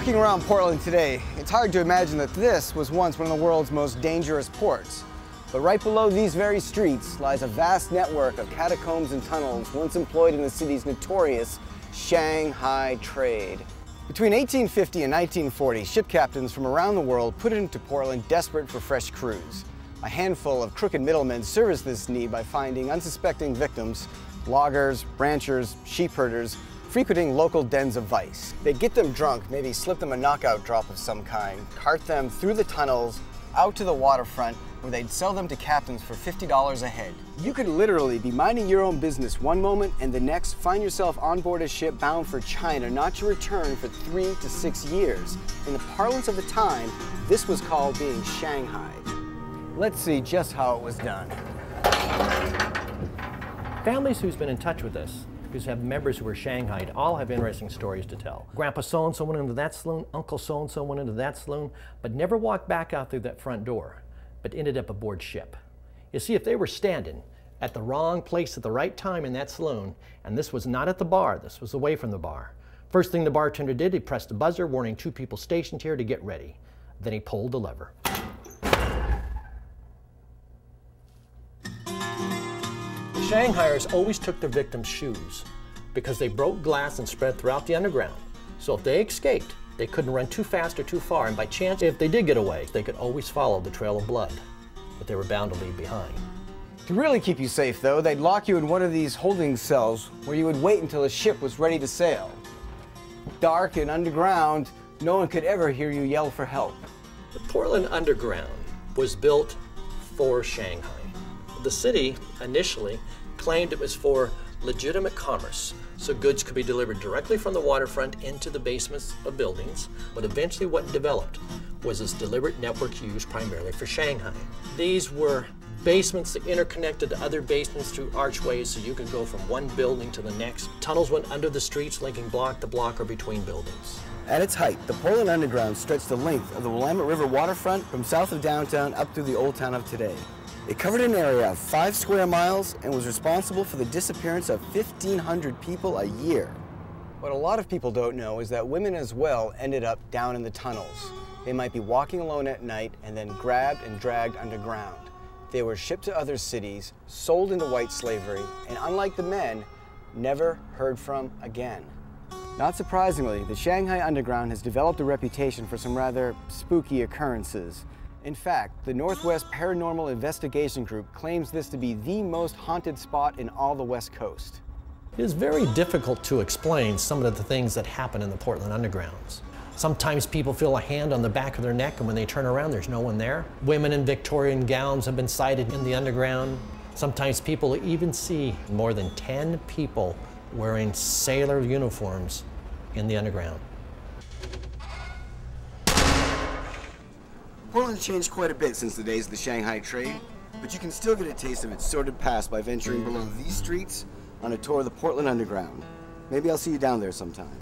Walking around Portland today, it's hard to imagine that this was once one of the world's most dangerous ports. But right below these very streets lies a vast network of catacombs and tunnels once employed in the city's notorious Shanghai trade. Between 1850 and 1940, ship captains from around the world put it into Portland desperate for fresh crews. A handful of crooked middlemen serviced this need by finding unsuspecting victims, loggers, ranchers, sheep herders, frequenting local dens of vice. They'd get them drunk, maybe slip them a knockout drop of some kind, cart them through the tunnels, out to the waterfront, where they'd sell them to captains for $50 a head. You could literally be minding your own business one moment and the next find yourself on board a ship bound for China, not to return for 3 to 6 years. In the parlance of the time, this was called being Shanghai'd. Let's see just how it was done. Families who's been in touch with us, who have members who were Shanghai'd, all have interesting stories to tell. Grandpa so-and-so went into that saloon, Uncle so-and-so went into that saloon, but never walked back out through that front door, but ended up aboard ship. You see, if they were standing at the wrong place at the right time in that saloon, and this was not at the bar, this was away from the bar, first thing the bartender did, he pressed a buzzer warning 2 people stationed here to get ready. Then he pulled the lever. Shanghaiers always took their victims' shoes because they broke glass and spread throughout the underground. So if they escaped, they couldn't run too fast or too far, and by chance, if they did get away, they could always follow the trail of blood that they were bound to leave behind. To really keep you safe, though, they'd lock you in one of these holding cells where you would wait until the ship was ready to sail. Dark and underground, no one could ever hear you yell for help. The Portland Underground was built for Shanghai. The city initially claimed it was for legitimate commerce, so goods could be delivered directly from the waterfront into the basements of buildings, but eventually what developed was this deliberate network used primarily for Shanghai. These were basements that interconnected to other basements through archways so you could go from one building to the next. Tunnels went under the streets, linking block to block or between buildings. At its height, the Portland Underground stretched the length of the Willamette River waterfront from south of downtown up through the Old Town of today. It covered an area of 5 square miles and was responsible for the disappearance of 1,500 people a year. What a lot of people don't know is that women as well ended up down in the tunnels. They might be walking alone at night and then grabbed and dragged underground. They were shipped to other cities, sold into white slavery, and unlike the men, never heard from again. Not surprisingly, the Shanghai Underground has developed a reputation for some rather spooky occurrences. In fact, the Northwest Paranormal Investigation Group claims this to be the most haunted spot in all the West Coast. It is very difficult to explain some of the things that happen in the Portland Undergrounds. Sometimes people feel a hand on the back of their neck, and when they turn around, there's no one there. Women in Victorian gowns have been sighted in the underground. Sometimes people even see more than 10 people wearing sailor uniforms in the underground. Portland's changed quite a bit since the days of the Shanghai trade, but you can still get a taste of its sordid past by venturing below these streets on a tour of the Portland Underground. Maybe I'll see you down there sometime.